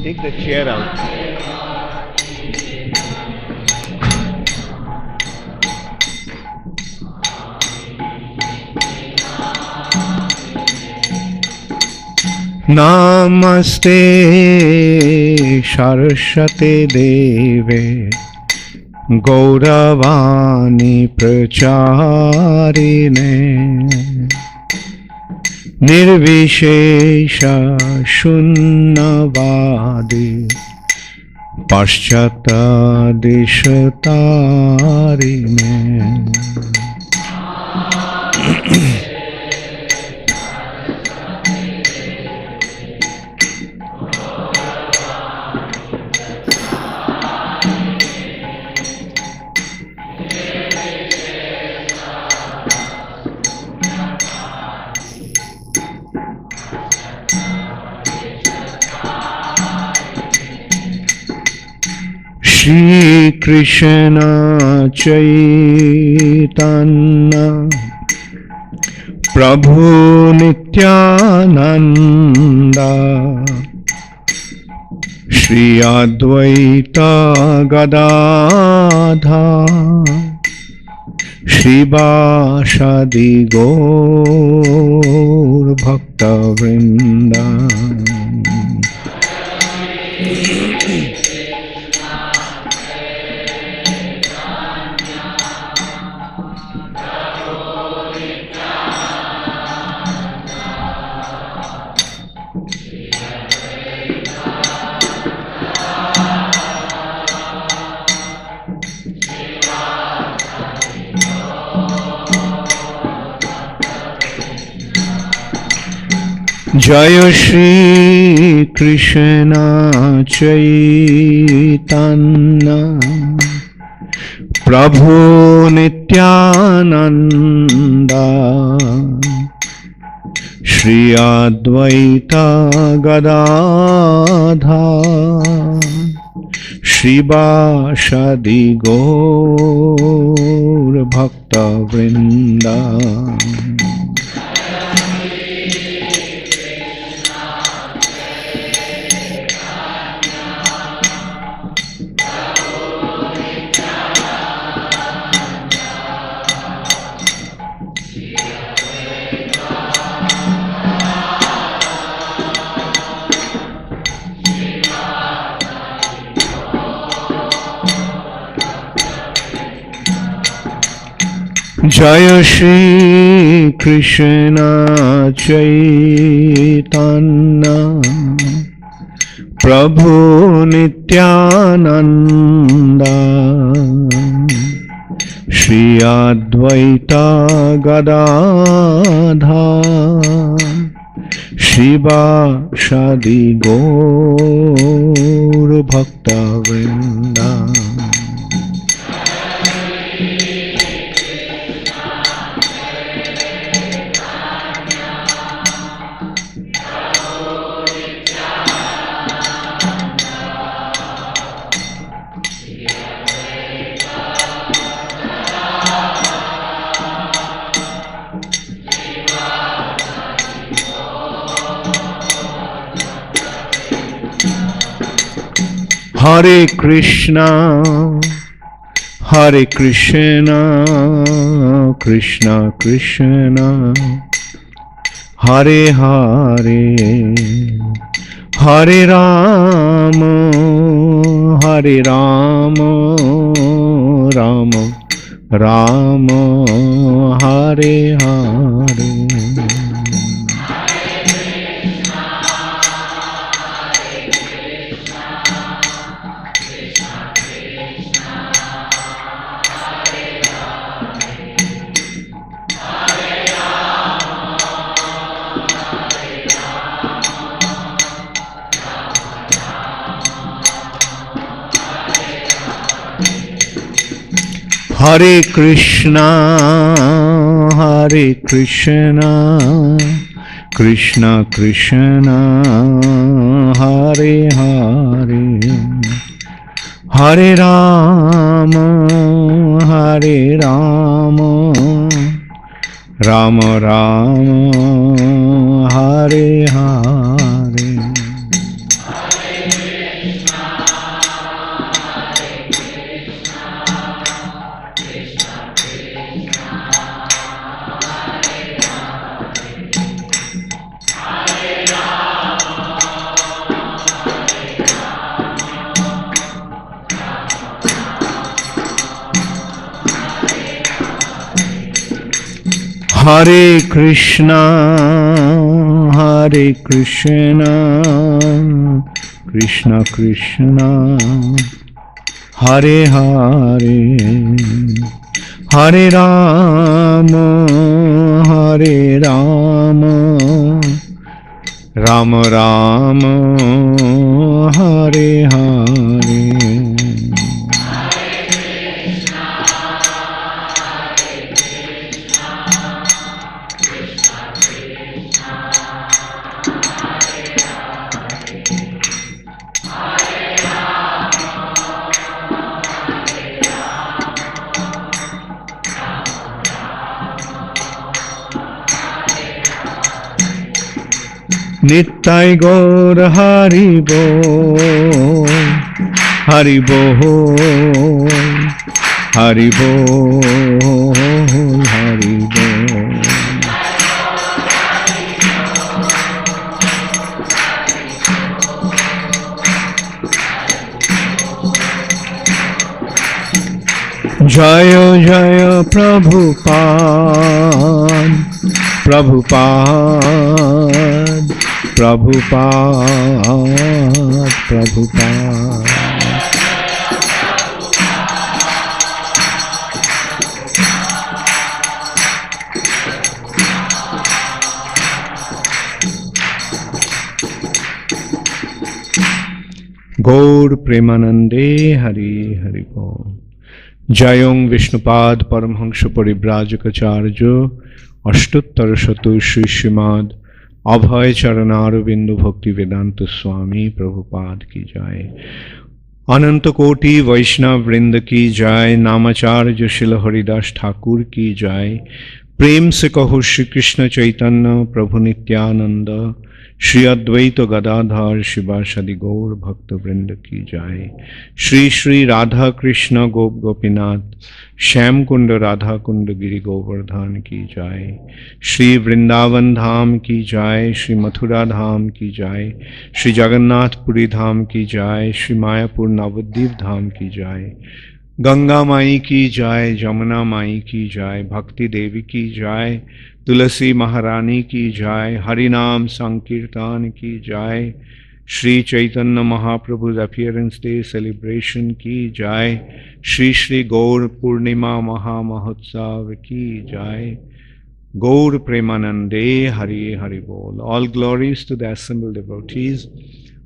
Take the chair out. Namaste Saraswate Deve Gauravani Pracharine Nirvishesha Shunnavadi Paschata Dishatarine. Shri Krishna Caitanya Prabhu Nityananda Shri Advaita Gadadhar Shivasadi Gaur Bhakta Vrinda. Jaya Shri Krishna Caitanya Prabhu Nityananda Shri Advaita Gadadhar Shivasadi Gaur Bhakta Vrinda. Jaya Shri Krishna Caitanya Prabhu Nityananda Shri Advaita Gadadhar Shivasadi Gaur Bhakta Vrinda. Hare Krishna, Hare Krishna, Krishna Krishna, Hare Hare, Hare Rama, Hare Rama, Rama Rama, Hare Hare. Hare Krishna, Hare Krishna, Krishna Krishna, Hare Hare, Hare Rama, Hare Rama, Rama Rama, Hare Hare. Hare Krishna, Hare Krishna, Krishna Krishna, Hare Hare, Hare Rama, Hare Rama, Rama Rama, Hare Hare. Nittai Gaur Hari Bol, Hari Bol, Hari Bol, Hari Bol. Jaya Jaya Prabhupada, Prabhupada, Prabhupada, Prabhupada. Gaur Premanande Hari Hari Bol. Jayong Vishnupad Paramhansha Paribrajacacharya Ashtuttar Shatu Shri Srimad Abhay Charanar Bindu Bhakti Vedanta Swami Prabhupada ki jai. Ananta Koti Vaishnav Vrinda ki jai. Namacharya Shila Haridas Thakur ki jai. Prem se kaho Shri Krishna Chaitanya Prabhu Nityananda Shri Advaita Gadadhar Shivasadi Gaur Bhakta Vrinda ki jai. Shri Shri Radha Krishna Gop Gopinath Shyam Kunda Radha Kunda Giri Govardhan ki jai. Shri Vrindavan Dham ki jai. Shri Mathura Dham ki jai. Shri Jagannath Puri Dham ki jai. Shri Mayapur Navadvip Dham ki jai. Ganga Mai ki jai. Jamuna Mai ki jai. Bhakti Devi ki jai. तुलसी महारानी की जय. हरिनाम संकीर्तन की जय. Shri Chaitanya महाप्रभु's appearance day celebration की जय. श्री श्री गौर पूर्णिमा महामहोत्सव की जय. Gaur Premanande Hari Hari Bol. All glories to the assembled devotees.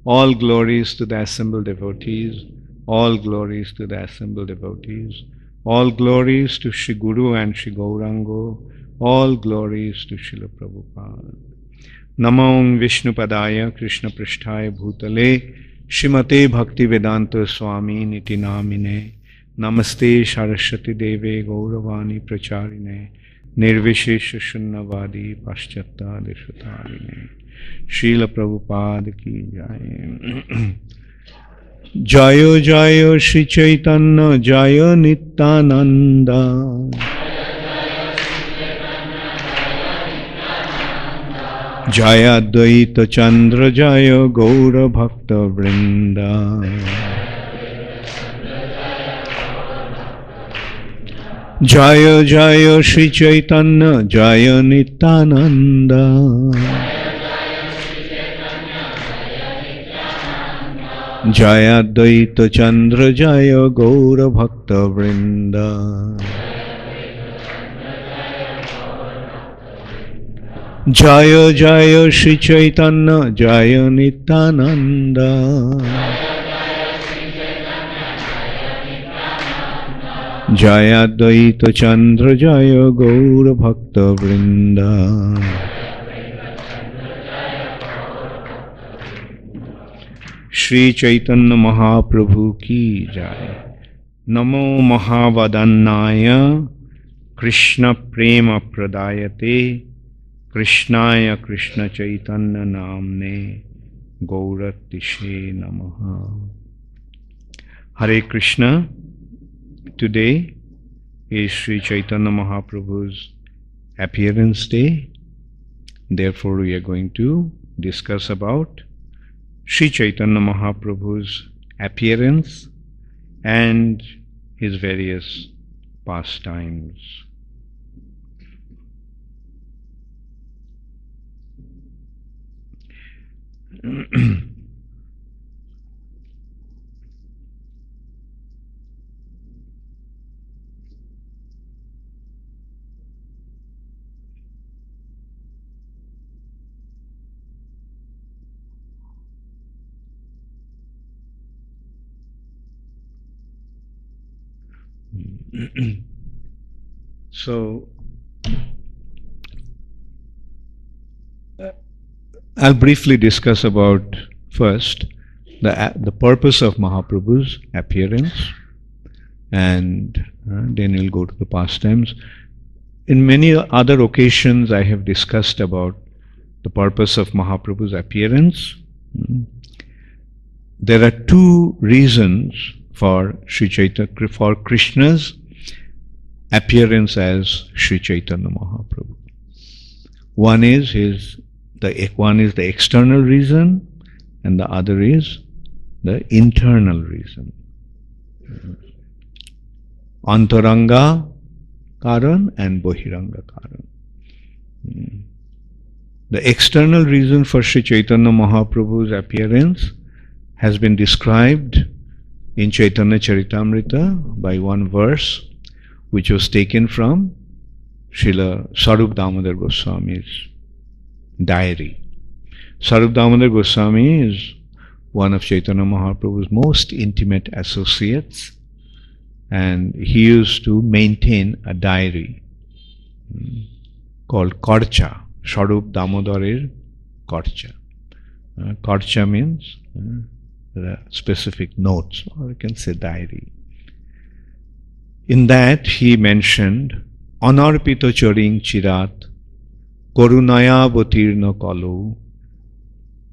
All glories to the assembled devotees. All glories to the assembled devotees. All glories to Shri Guru and Shri Gaurango. All glories to Srila Prabhupada. Namo Vishnupadaya Krishna Pristhaya Bhutale Shrimate Bhakti Vedanta Swami Niti Namine. Namaste Saraswati Deve Gauravani Pracharine Nirvishesha Shunnavadi Paschatta Deshatarine. Srila Prabhupada ki jai. Jayo Jayo Shri Chaitanya Jayo Nityananda Jaya Advaita Chandra Jaya Gaura Bhakta Vrinda. Jaya Jaya Shri Chaitanya Jaya Nityananda Jaya Advaita Chandra Jaya Gaura Bhakta Vrinda. Jaya Jaya Shri Chaitanya Jaya Nityananda Jaya Advaita Chandra Jaya Gaura Bhakta Vrinda. Shri Chaitanya Mahaprabhu ki jai. Namo Mahavadannaya Krishna Prema Pradayate Krishnaya Krishna Chaitanya Namne Gauratishe Namaha. Hare Krishna. Today is Sri Chaitanya Mahaprabhu's appearance day. Therefore, we are going to discuss about Sri Chaitanya Mahaprabhu's appearance and his various pastimes. So, I'll briefly discuss about first the purpose of Mahaprabhu's appearance, and then we'll go to the pastimes. In many other occasions, I have discussed about the purpose of Mahaprabhu's appearance. There are two reasons for for Krishna's appearance as Sri Chaitanya Mahaprabhu. One is the external reason, and the other is the internal reason. Antaranga Karan and Bohiranga Karan. The external reason for Sri Chaitanya Mahaprabhu's appearance has been described in Chaitanya Charitamrita by one verse which was taken from Srila Sarup Damodar Goswami's diary. Sarup Damodar Goswami is one of Chaitanya Mahaprabhu's most intimate associates, and he used to maintain a diary called Karcha, Sarup Damodarir Karcha. Karcha means the specific notes, or you can say diary. In that he mentioned Anarpito Charing Chirat Korunaya Botirna Kalu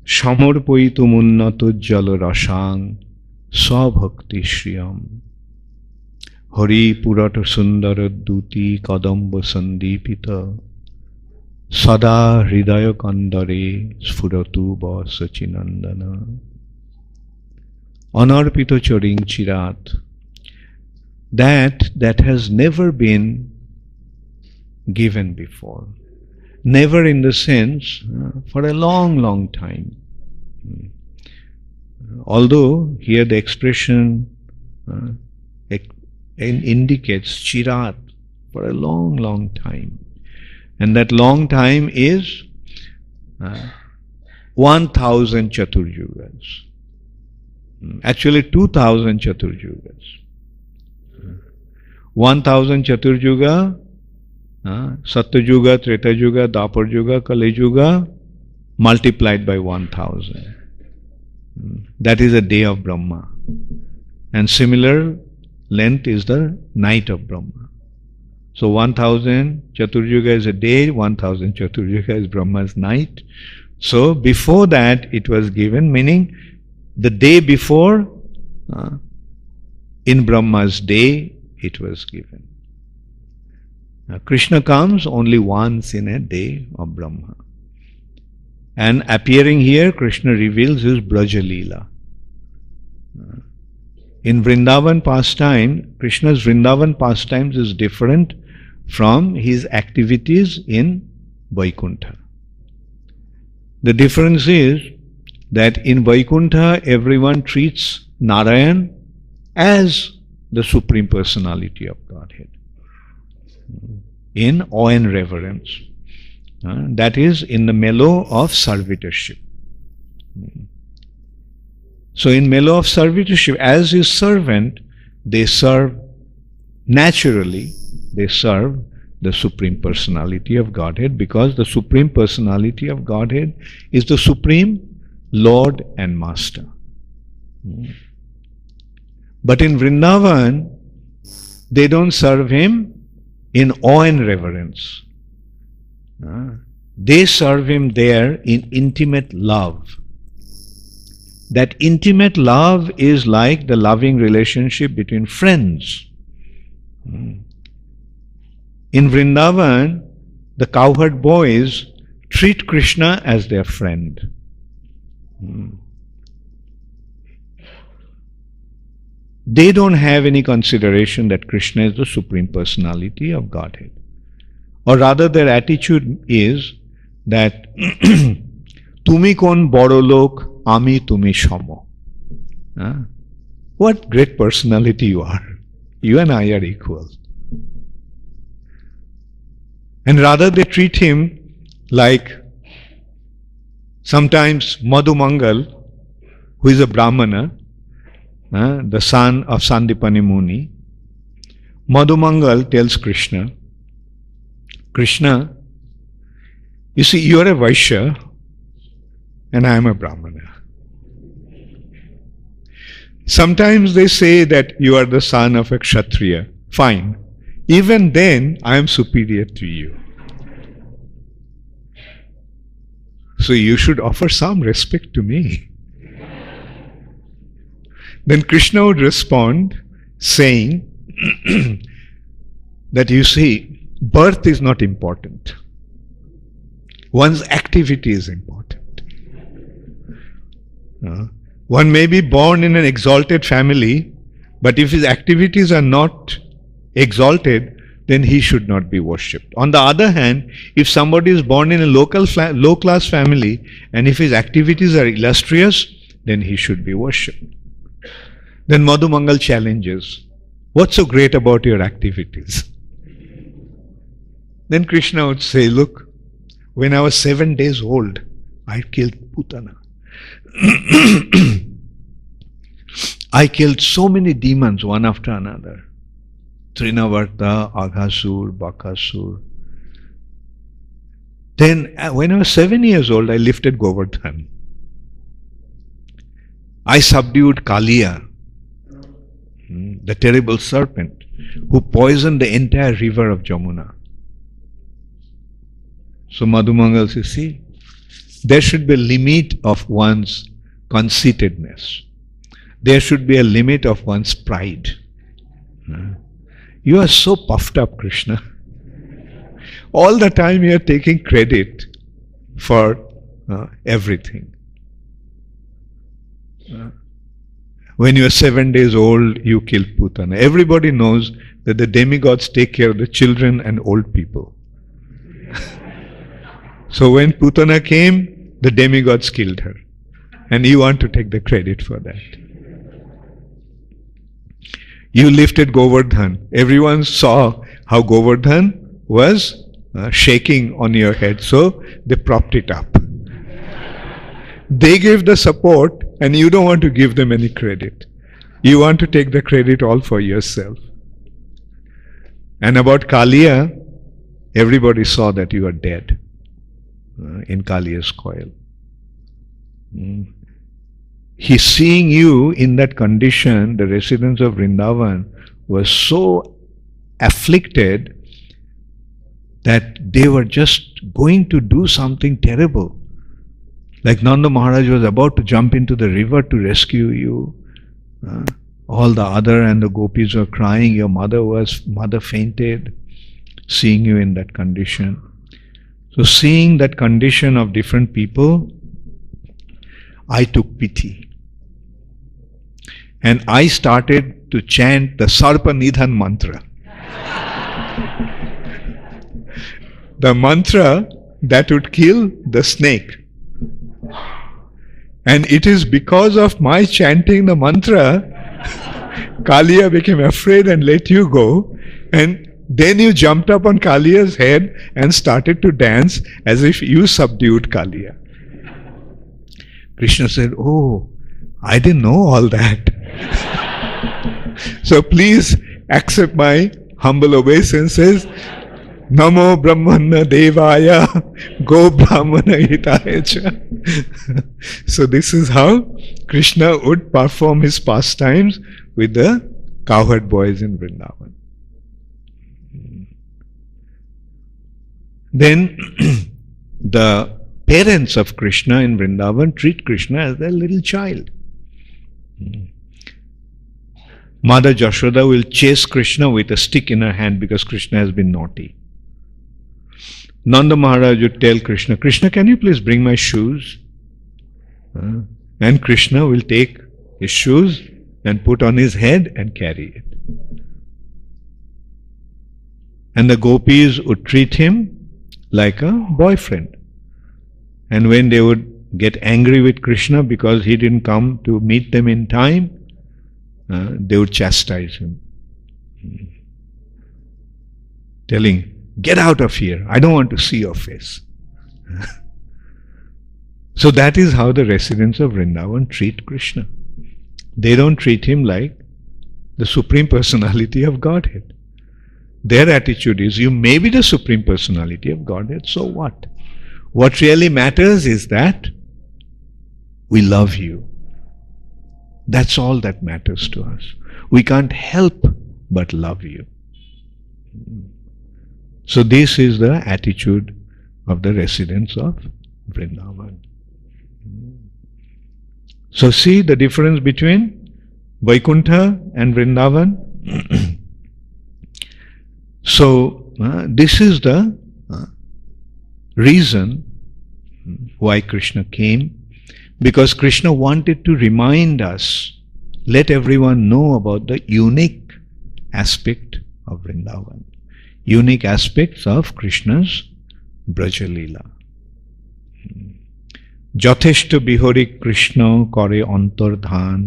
Shamorpoitu Munnato Jala Rasang Sabhakti Shriyam Hari Purata Sundara Duti Kadamba Sandipita Sada Hridaya Kandare Sfuratu Ba Sachinandana. Anarpito Charing Chirat, that has never been given before. Never in the sense for a long time. Although here the expression indicates Chirat, for a long time. And that long time is 1000 Chaturjugas. Actually 2000 Chaturjugas. 1000 Chaturjuga, Satyuga, Tretajuga, Daparjuga, Kalijuga, multiplied by 1000. That is a day of Brahma. And similar length is the night of Brahma. So 1000 Chaturjuga is a day, 1000 Chaturjuga is Brahma's night. So before that it was given, meaning the day before, in Brahma's day, it was given. Now, Krishna comes only once in a day of Brahma. And appearing here, Krishna reveals his Braja Leela. In Vrindavan pastime, Krishna's Vrindavan pastimes is different from his activities in Vaikuntha. The difference is that in Vaikuntha everyone treats Narayan as the Supreme Personality of Godhead in awe and reverence. That is in the mellow of servitorship. So in mellow of servitorship, as his servant, they serve naturally, they serve the Supreme Personality of Godhead, because the Supreme Personality of Godhead is the Supreme Lord and Master. But in Vrindavan, they don't serve him in awe and reverence. They serve him there in intimate love. That intimate love is like the loving relationship between friends. In Vrindavan, the cowherd boys treat Krishna as their friend. They don't have any consideration that Krishna is the Supreme Personality of Godhead. Or rather, their attitude is that Tumi kon boro lok, ami tumi shomo. What great personality you are. You and I are equal. And rather they treat him like sometimes Madhu Mangal, who is a Brahmana, the son of Sandipani Muni. Madhu Mangal tells Krishna, Krishna, you see, you are a Vaishya and I am a Brahmana. Sometimes they say that you are the son of a Kshatriya. Fine. Even then, I am superior to you. So you should offer some respect to me. Then Krishna would respond saying that you see, birth is not important. One's activity is important. One may be born in an exalted family, but if his activities are not exalted, then he should not be worshipped. On the other hand, if somebody is born in a low-class family, and if his activities are illustrious, then he should be worshipped. Then Madhu Mangal challenges, what's so great about your activities? Then Krishna would say, look, when I was 7 days old, I killed Putana. I killed so many demons one after another. Trinavarta, Aghasur, Bakasur. Then when I was 7 years old, I lifted Govardhan. I subdued Kaliya, the terrible serpent, who poisoned the entire river of Jamuna. So Madhu Mangal says, see, there should be a limit of one's conceitedness. There should be a limit of one's pride. You are so puffed up, Krishna. All the time you are taking credit for everything. When you are 7 days old, you killed Putana. Everybody knows that the demigods take care of the children and old people. So when Putana came, the demigods killed her. And you want to take the credit for that. You lifted Govardhan. Everyone saw how Govardhan was shaking on your head. So they propped it up. They gave the support and you don't want to give them any credit. You want to take the credit all for yourself. And about Kaliya, everybody saw that you are dead in Kaliya's coil. He's seeing you in that condition. The residents of Vrindavan were so afflicted that they were just going to do something terrible. Like Nanda Maharaj was about to jump into the river to rescue you. All the other and the gopis were crying. Your mother fainted, seeing you in that condition. So seeing that condition of different people, I took pity. And I started to chant the Sarpa Nidhan mantra. The mantra that would kill the snake. And it is because of my chanting the mantra, Kaliya became afraid and let you go. And then you jumped up on Kaliya's head and started to dance as if you subdued Kaliya. Krishna said, oh, I didn't know all that. So please accept my humble obeisances. Namo Brahmana Devaya Go Brahmana Hitaya Cha. So this is how Krishna would perform his pastimes with the cowherd boys in Vrindavan. Then the parents of Krishna in Vrindavan treat Krishna as their little child. Mother Jashoda will chase Krishna with a stick in her hand because Krishna has been naughty. Nanda Maharaj would tell Krishna, Krishna, can you please bring my shoes? And Krishna will take his shoes and put on his head and carry it. And the gopis would treat him like a boyfriend. And when they would get angry with Krishna because he didn't come to meet them in time, they would chastise him, telling, "Get out of here, I don't want to see your face." So that is how the residents of Vrindavan treat Krishna. They don't treat him like the Supreme Personality of Godhead. Their attitude is, you may be the Supreme Personality of Godhead, so what? What really matters is that we love you. That's all that matters to us. We can't help but love you. So this is the attitude of the residents of Vrindavan. So see the difference between Vaikuntha and Vrindavan. So this is the reason why Krishna came, because Krishna wanted to remind us, let everyone know about the unique aspect of Vrindavan, unique aspects of Krishna's Braja Leela. যথেষ্ট বিহরি কৃষ্ণ করে অন্তর্ধান,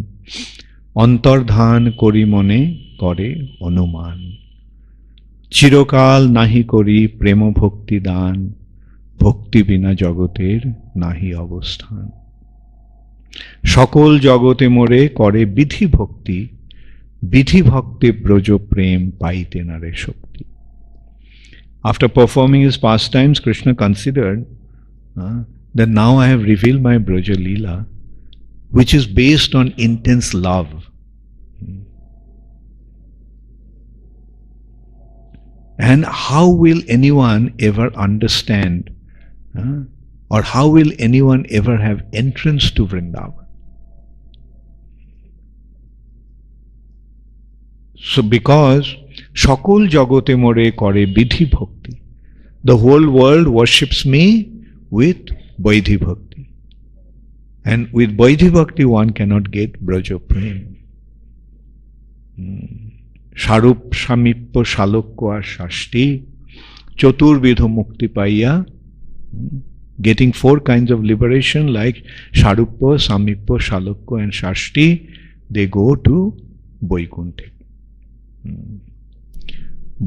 অন্তর্ধান করি মনে করে অনুমান, চিরকাল নাহি করি প্রেম ভক্তি দান, ভক্তি বিনা জগতের নাহি অবস্থান, সকল জগতে মোরে করে বিধি ভক্তি, বিধি ভক্তি ব্রজ প্রেম পাইতে না রে শক্তি. After performing his pastimes, Krishna considered that now I have revealed my Braja Leela, which is based on intense love. And how will anyone ever understand, or how will anyone ever have entrance to Vrindavan? So because Shakul Jagote More Kore Bidhi Bhakti, the whole world worships me with Vaidhi Bhakti. And with Vaidhi Bhakti one cannot get Braja Prem. Sharup Samippo Shalokko R Shashti Choturvidho Mukti Paiya, getting four kinds of liberation like Sharuppo, Samippo, Shalokko and Shashti, they go to Vaikuntha.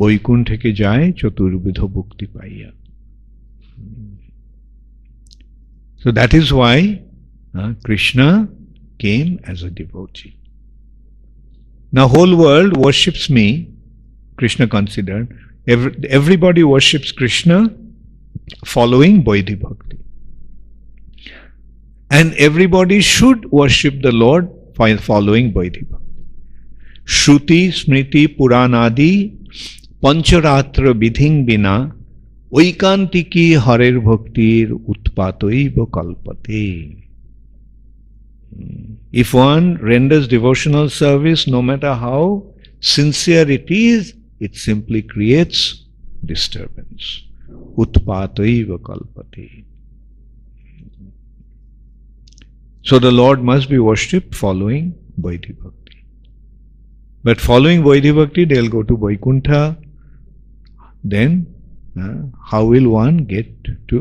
Vaikuntha যায় চতুর্বিধ মুক্তি পাইয়া. So that is why Krishna came as a devotee. Now whole world worships me, Krishna considered. Everybody worships Krishna following Vaidhi Bhakti. And everybody should worship the Lord following Vaidhi Bhakti. Shruti, Smriti, Puranadi, Pancharatra Vidhing Bina, Oikantiki Harer Bhaktir Utpatoiva Kalpate. If one renders devotional service, no matter how sincere it is, it simply creates disturbance. Utpatoiva Kalpate. So the Lord must be worshipped following Vaidhi Bhakti. But following Vaidhi Bhakti, they'll go to Vaikuntha. Then how will one get to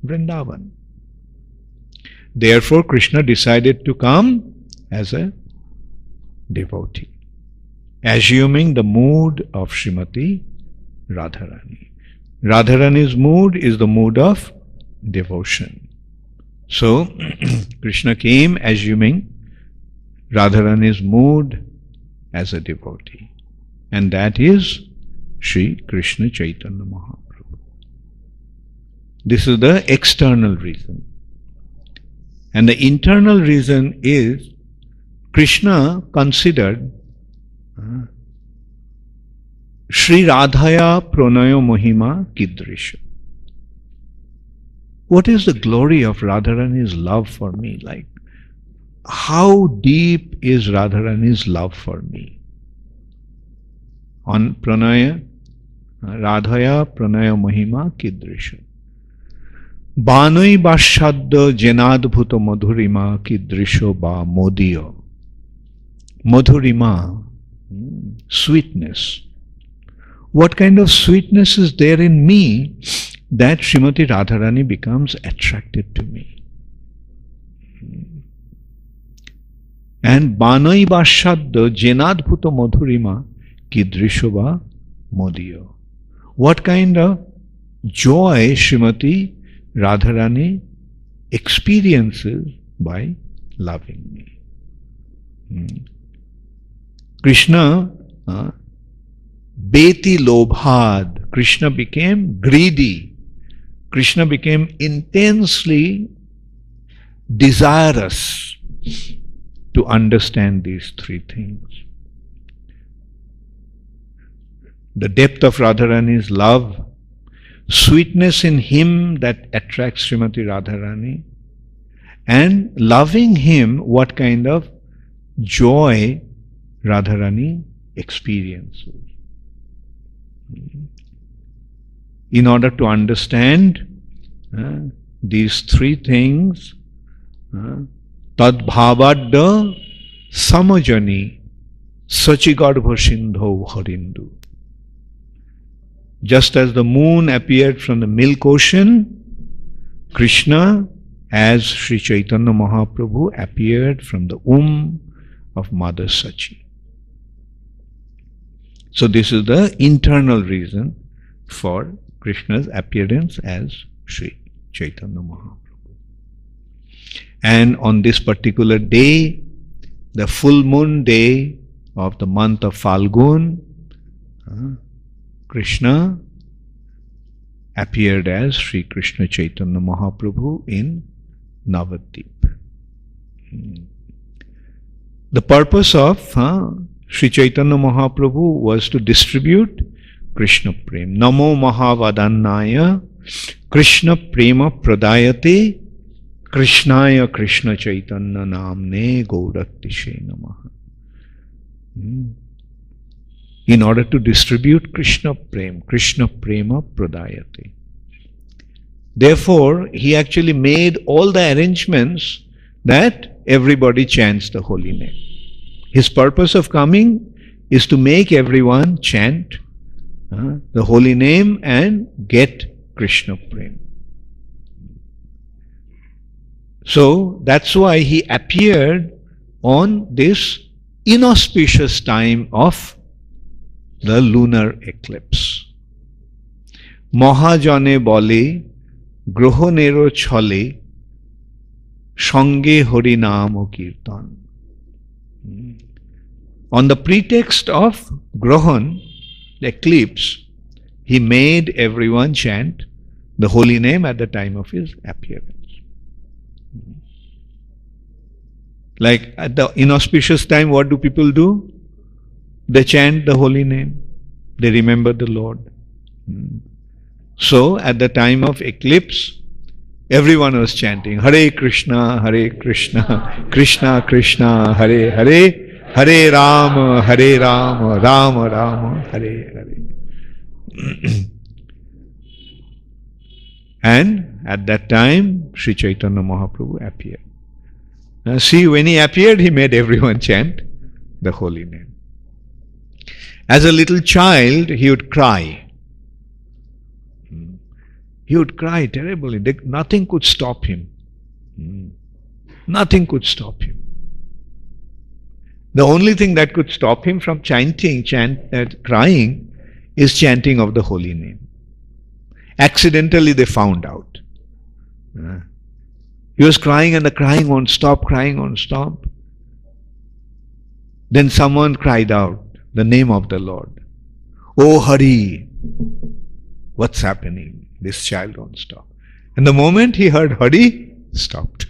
Vrindavan? Therefore, Krishna decided to come as a devotee, assuming the mood of Srimati Radharani. Radharani's mood is the mood of devotion. So, Krishna came assuming Radharani's mood as a devotee, and that is Sri Krishna Chaitanya Mahaprabhu. This is the external reason. And the internal reason is Krishna considered Sri Radhaya Pranayo Mohima Kidrisha. What is the glory of Radharani's love for me? Like, how deep is Radharani's love for me? On Pranaya, Radhaya Pranaya Mahima Kidrisha. Banoi Bashadda Jenadbhuta Madhurima Kidrisho Ba Modiyo. Madhurima, sweetness. What kind of sweetness is there in me that Srimati Radharani becomes attracted to me? And Banai Bashadda Jenadbhuta Madhurima Kidrishova Modiyo. What kind of joy Srimati Radharani experiences by loving me. Krishna Beti Lobhad. Krishna became greedy. Krishna became intensely desirous to understand these three things. The depth of Radharani's love, sweetness in him that attracts Srimati Radharani, and loving him, what kind of joy Radharani experiences. In order to understand these three things, Tad bhavadda samajani sachigarbha sindho harindu. Just as the moon appeared from the milk ocean, Krishna as Sri Chaitanya Mahaprabhu appeared from the womb of Mother Sachi. So this is the internal reason for Krishna's appearance as Sri Chaitanya Mahaprabhu. And on this particular day, the full moon day of the month of Falgun, Krishna appeared as Sri Krishna Chaitanya Mahaprabhu in Navadvip. The purpose of Sri Chaitanya Mahaprabhu was to distribute Krishna Prem. Namo Mahavadannaya Krishna Prema Pradayate Krishnaya Krishna Chaitanya Namne Gaudattishe Namaha. In order to distribute Krishna Prema Pradayate. Therefore, he actually made all the arrangements that everybody chants the holy name. His purpose of coming is to make everyone chant the holy name and get Krishna Prem. So that's why he appeared on this inauspicious time of the lunar eclipse. Mahajane bole grohonero chole sange harinam o kirtan. On the pretext of grohan, the eclipse, he made everyone chant the holy name at the time of his appearance. Like at the inauspicious time, what do people do? They chant the holy name. They remember the Lord. So at the time of eclipse, everyone was chanting Hare Krishna, Krishna Krishna, Hare Hare, Hare Rama, Rama Rama, Hare Hare. And at that time, Sri Chaitanya Mahaprabhu appeared. Now see, when he appeared, he made everyone chant the holy name. As a little child, he would cry. He would cry terribly. Nothing could stop him. Nothing could stop him. The only thing that could stop him from crying is chanting of the holy name. Accidentally they found out. He was crying and the crying won't stop, Then someone cried out the name of the Lord. Oh Hari, what's happening? This child won't stop. And the moment he heard Hari, stopped.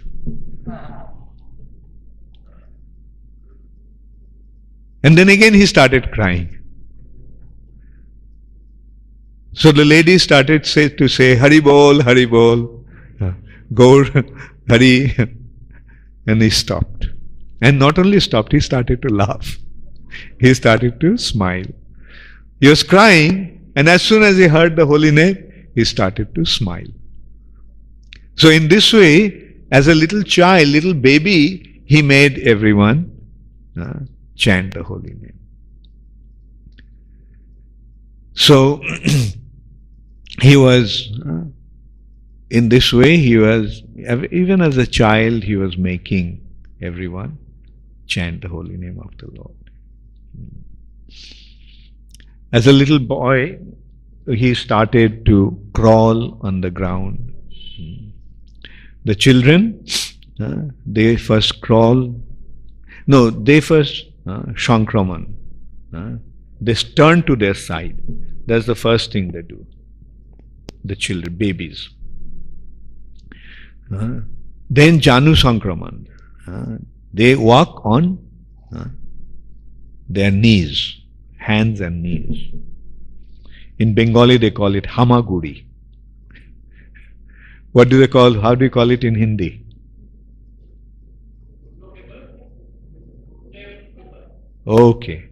And then again he started crying. So the lady started to say, Hari bol, Gaur, Hari. And he stopped. And not only stopped, he started to laugh. He started to smile. He was crying, and as soon as he heard the holy name, he started to smile. So in this way, as a little child, little baby, he made everyone chant the holy name. So he was, in this way, he was even as a child, he was making everyone chant the holy name of the Lord. As a little boy, he started to crawl on the ground. The children, they first crawl. No, they first shankraman. They turn to their side. That's the first thing they do. The children, babies. Then Janu Sankraman. They walk on their knees, hands and knees. In Bengali they call it Hamaguri. What do they call, how do you call it in Hindi? Okay.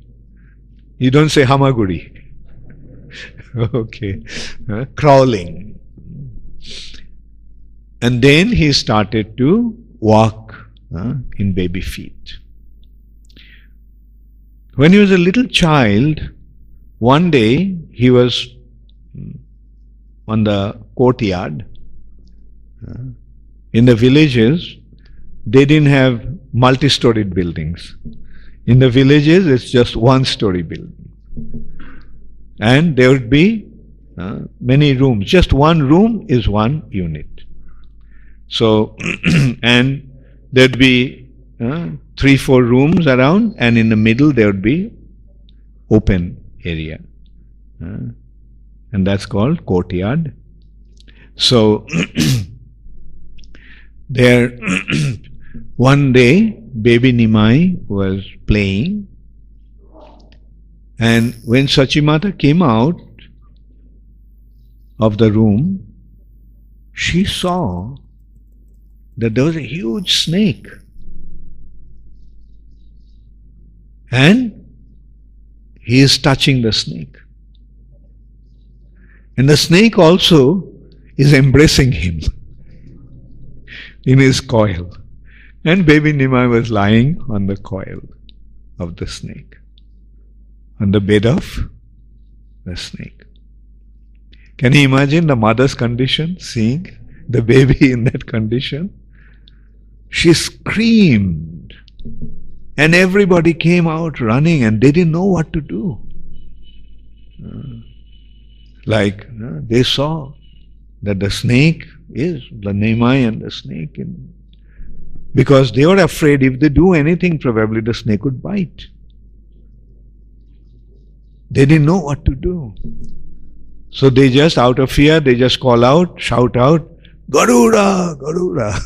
You don't say Hamaguri. Okay. Crawling. And then he started to walk in baby feet. When he was a little child, one day he was on the courtyard. In the villages, they didn't have multi-storied buildings. In the villages, it's just one-story building. And there would be many rooms. Just one room is one unit. So, and there'd be 3-4 rooms around, and in the middle there would be open area. And that's called courtyard. So, there, one day, baby Nimai was playing, and when Sachimata came out of the room, she saw that there was a huge snake. And he is touching the snake. And the snake also is embracing him in his coil. And baby Nimai was lying on the coil of the snake, on the bed of the snake. Can you imagine the mother's condition, seeing the baby in that condition? She screamed, and everybody came out running, and they didn't know what to do. They saw that the snake is, the Nimai and the snake, because they were afraid if they do anything, probably the snake would bite. They didn't know what to do. So they just, out of fear, they just call out, shout out, Garuda, Garuda.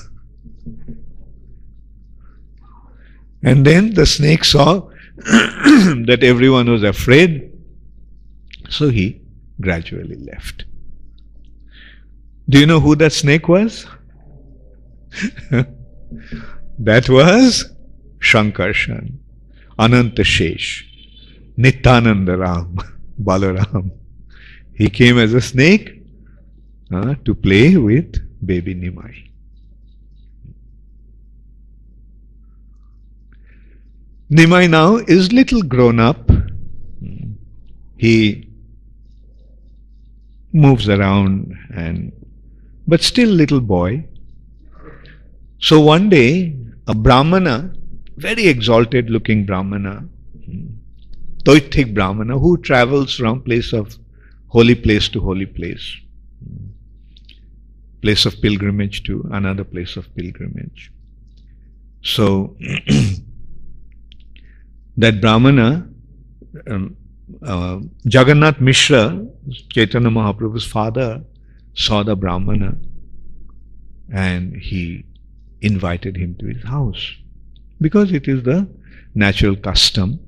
And then the snake saw that everyone was afraid, so he gradually left. Do you know who that snake was? That was Shankarshan, Anantashesh, Nityananda Ram, Balaram. He came as a snake to play with baby Nimai. Nimai now is little grown up. He moves around, but still little boy. So one day, a Brahmana, very exalted looking Brahmana, Toitik Brahmana, who travels from holy place to holy place, place of pilgrimage to another place of pilgrimage. So, that Brahmana, Jagannath Mishra, Chaitanya Mahaprabhu's father, saw the Brahmana and he invited him to his house, because it is the natural custom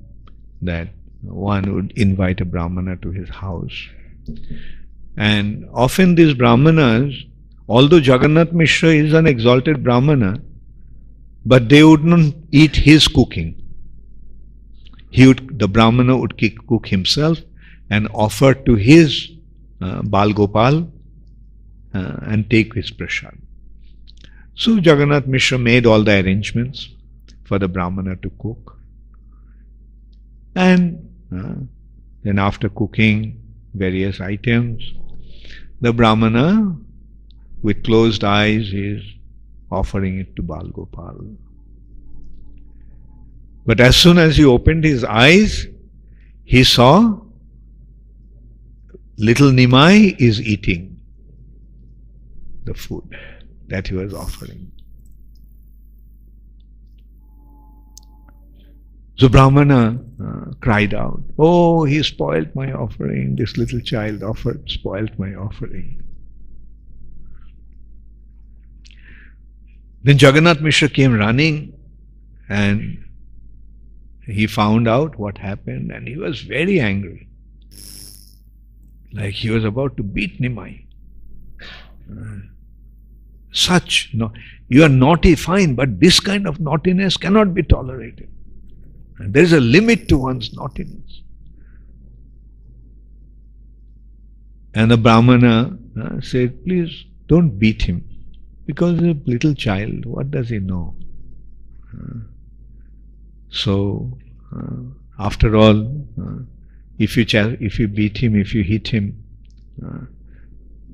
that one would invite a Brahmana to his house. And often these Brahmanas, although Jagannath Mishra is an exalted Brahmana, but they would not eat his cooking. The Brahmana would cook himself and offer to his Bal Gopal and take his prasad. So Jagannath Mishra made all the arrangements for the Brahmana to cook. And then after cooking various items, the Brahmana, with closed eyes, is offering it to Bal Gopal. But as soon as he opened his eyes, he saw little Nimai is eating the food that he was offering. So Brahmana cried out, "Oh, he spoilt my offering. This little child spoilt my offering." Then Jagannath Mishra came running and he found out what happened and he was very angry. Like he was about to beat Nimai. You are naughty, fine, but this kind of naughtiness cannot be tolerated. And there is a limit to one's naughtiness. And the Brahmana said, "Please don't beat him. Because he's a little child, what does he know?" After all, if you beat him, if you hit him,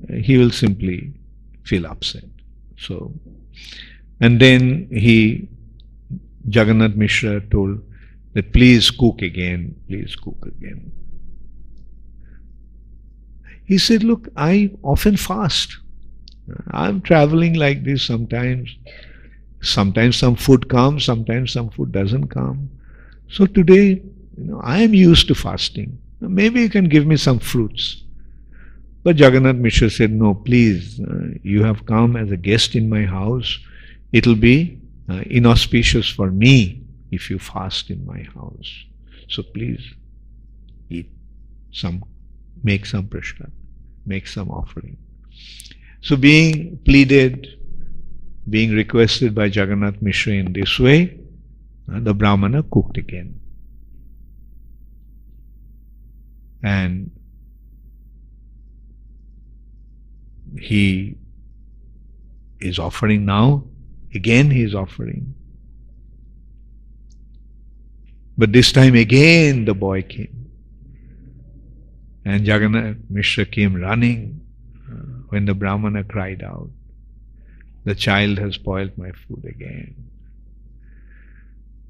he will simply feel upset. And then Jagannath Mishra told that please cook again. He said, "Look, I often fast. I'm traveling like this sometimes. Sometimes some food comes, sometimes some food doesn't come. So today, I am used to fasting. Maybe you can give me some fruits." But Jagannath Mishra said, "No, please, you have come as a guest in my house. It will be inauspicious for me if you fast in my house. So please eat make some prasad, make some offering." So being pleaded, being requested by Jagannath Mishra in this way, the Brahmana cooked again. And he is offering now. Again he is offering. But this time again the boy came. And Jagannath Mishra came running when the Brahmana cried out, "The child has spoiled my food again."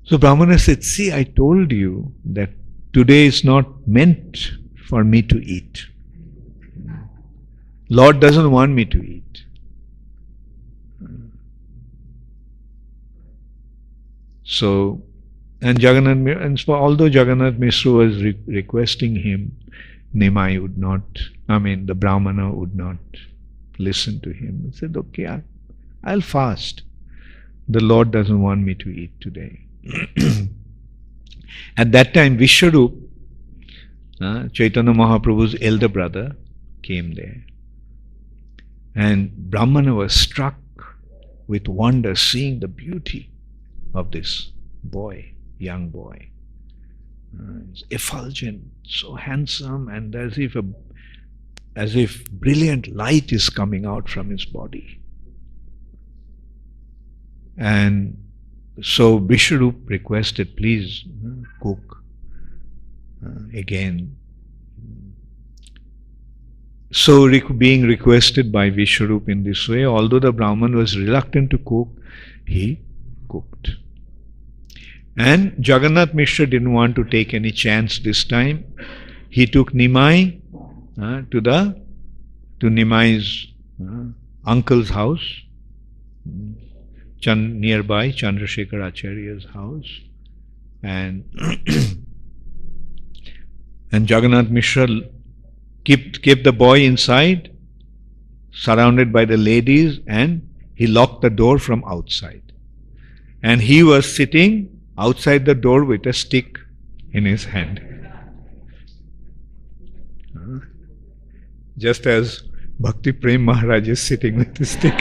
So Brahmana said, "See, I told you that today is not meant for me to eat. Lord doesn't want me to eat." Although Jagannath Mishra was requesting him, the Brahmana would not listen to him. He said, "Okay, I'll fast. The Lord doesn't want me to eat today." At that time, Vishwarup, Chaitanya Mahaprabhu's elder brother, came there. And Brahmana was struck with wonder seeing the beauty of this boy, young boy. Effulgent, so handsome, and as if brilliant light is coming out from his body. And so Vishwarup requested, "Please cook again." So being requested by Vishwarup in this way, although the Brahman was reluctant to cook, he cooked. And Jagannath Mishra didn't want to take any chance this time. He took Nimai to Nimai's uncle's house, nearby Chandrasekhar Acharya's house, and Jagannath Mishra kept the boy inside, surrounded by the ladies, and he locked the door from outside. And he was sitting outside the door with a stick in his hand. Just as Bhakti Prem Maharaj is sitting with a stick.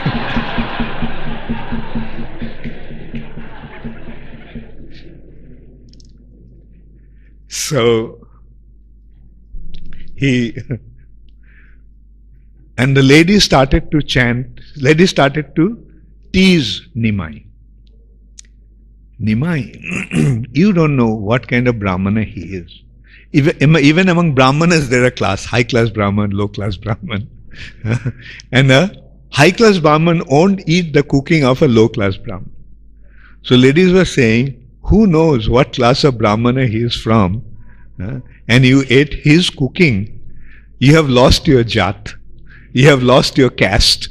So and the lady started to tease Nimai. "Nimai, you don't know what kind of Brahmana he is. Even among Brahmanas there are high class Brahman, low class Brahman, and a high-class Brahman won't eat the cooking of a low-class Brahman. So ladies were saying, who knows what class of Brahmana he is from, and you ate his cooking, you have lost your jat, you have lost your caste.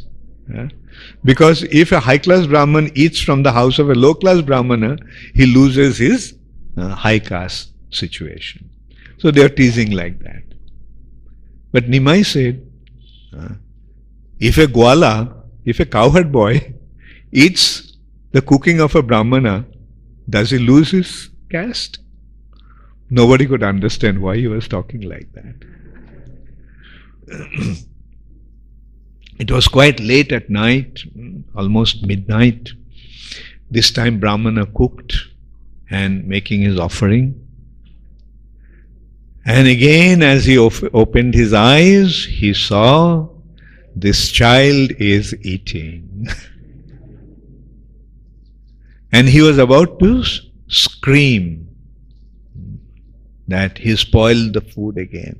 Because if a high-class Brahman eats from the house of a low-class Brahmana, he loses his high caste situation. So they are teasing like that. But Nimai said, if a gwala, if a cowherd boy eats the cooking of a Brahmana, does he lose his caste? Nobody could understand why he was talking like that. It was quite late at night, almost midnight. This time Brahmana cooked and making his offering. And again, as he opened his eyes, he saw this child is eating. And he was about to scream that he spoiled the food again.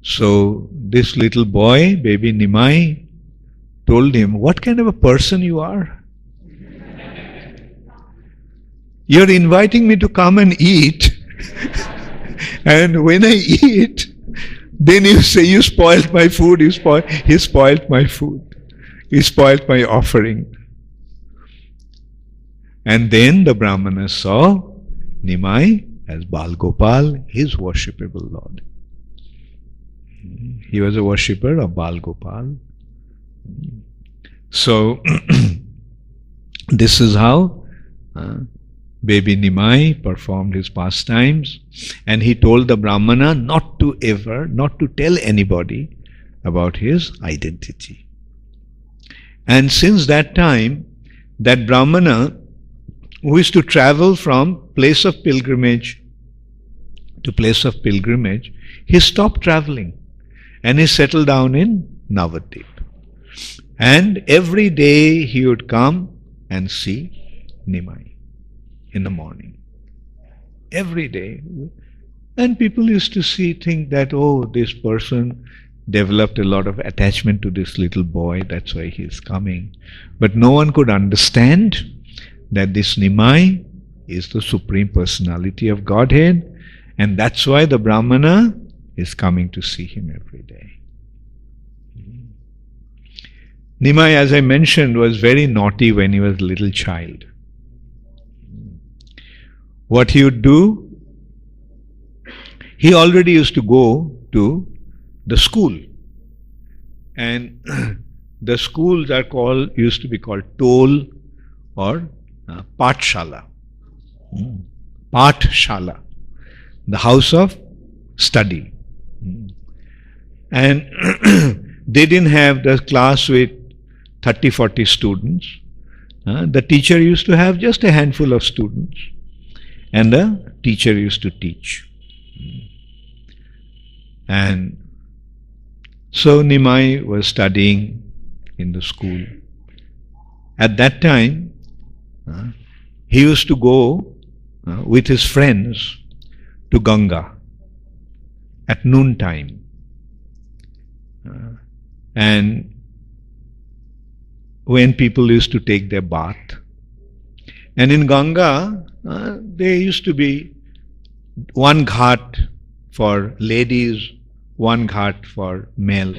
So this little boy, baby Nimai, told him, what kind of a person you are? You're inviting me to come and eat, and when I eat, then you say you spoiled my food, he spoiled my food, he spoiled my offering. And then the Brahmana saw Nimai as Bal Gopal, his worshipable Lord. He was a worshipper of Bal Gopal. So, this is how baby Nimai performed his pastimes, and he told the Brahmana not to tell anybody about his identity. And since that time, that Brahmana who used to travel from place of pilgrimage to place of pilgrimage, he stopped traveling and he settled down in Navadvip. And every day he would come and see Nimai in the morning. Every day. And people used to think that, oh, this person developed a lot of attachment to this little boy, that's why he is coming. But no one could understand that this Nimai is the Supreme Personality of Godhead, and that's why the Brahmana is coming to see him every day. Nimai, as I mentioned, was very naughty when he was a little child. What he would do, he already used to go to the school, and the schools used to be called Tol or Pathshala. Pathshala, the house of study. And they didn't have the class with 30-40 students. The teacher used to have just a handful of students, and the teacher used to teach. And so Nimai was studying in the school. At that time, he used to go with his friends to Ganga at noon time. And when people used to take their bath. And in Ganga, there used to be one ghat for ladies, one ghat for male.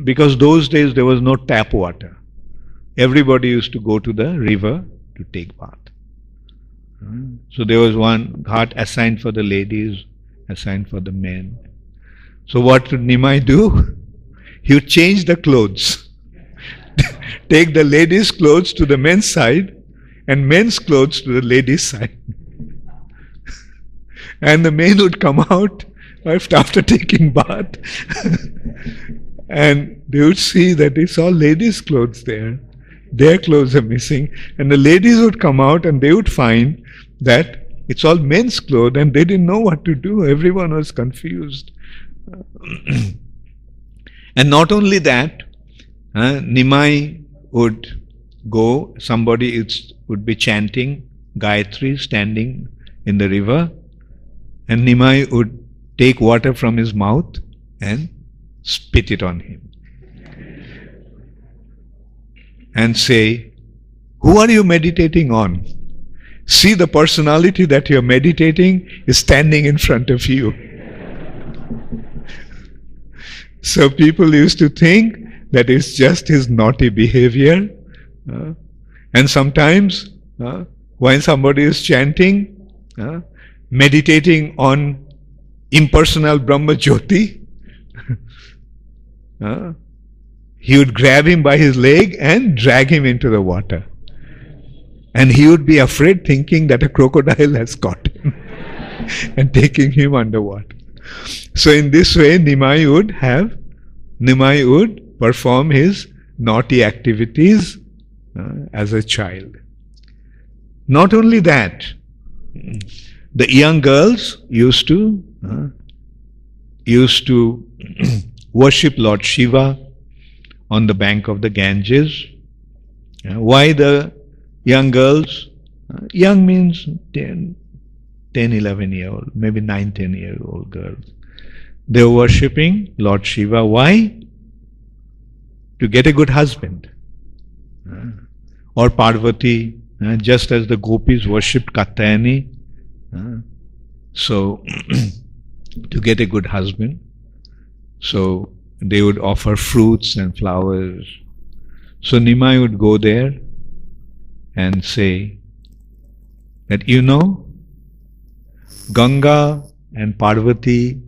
Because those days there was no tap water. Everybody used to go to the river to take bath. So there was one ghat assigned for the ladies, assigned for the men. So what would Nimai do? He would change the clothes. Take the ladies' clothes to the men's side and men's clothes to the ladies' side. And the men would come out after taking bath and they would see that it's all ladies' clothes there. Their clothes are missing. And the ladies would come out and they would find that it's all men's clothes and they didn't know what to do. Everyone was confused. And not only that, Nimai would go, somebody would be chanting Gayatri standing in the river, and Nimai would take water from his mouth and spit it on him. And say, who are you meditating on? See, the personality that you're meditating is standing in front of you. So people used to think that it's just his naughty behavior. And sometimes when somebody is chanting, meditating on impersonal Brahma Jyoti, he would grab him by his leg and drag him into the water. And he would be afraid, thinking that a crocodile has caught him and taking him underwater. So in this way, Nimai would perform his naughty activities as a child. Not only that, the young girls used to worship Lord Shiva on the bank of the Ganges. Why the young girls? Young means 10, 11 year old, maybe 9, 10 year old girls. They were worshipping Lord Shiva. Why? To get a good husband. Or Parvati, just as the gopis worshipped Caitanya. So, to get a good husband. So, they would offer fruits and flowers. So Nimai would go there and say that, Ganga and Parvati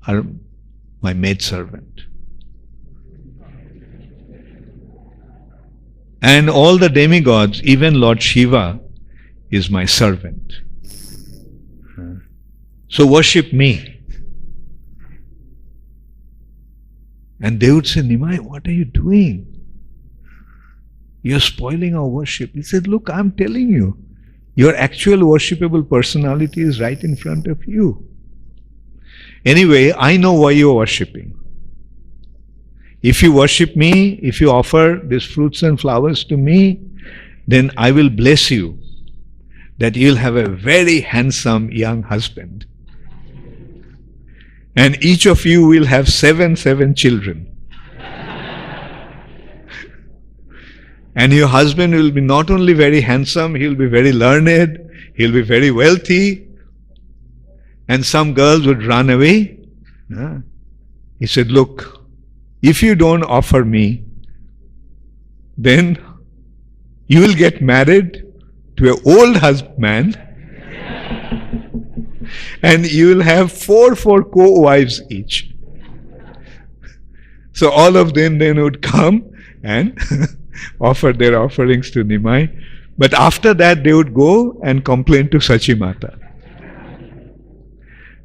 are my maidservant. And all the demigods, even Lord Shiva, is my servant. So worship me. And they would say, Nimai, what are you doing? You're spoiling our worship. He said, look, I'm telling you, your actual worshipable personality is right in front of you. Anyway, I know why you're worshipping. If you worship me, if you offer these fruits and flowers to me, then I will bless you that you'll have a very handsome young husband. And each of you will have 7 children. And your husband will be not only very handsome, he'll be very learned, he'll be very wealthy. And some girls would run away. He said, look, if you don't offer me, then you will get married to an old husband and you will have 4 co-wives each. So all of them then would come and offer their offerings to Nimai. But after that they would go and complain to Sachimata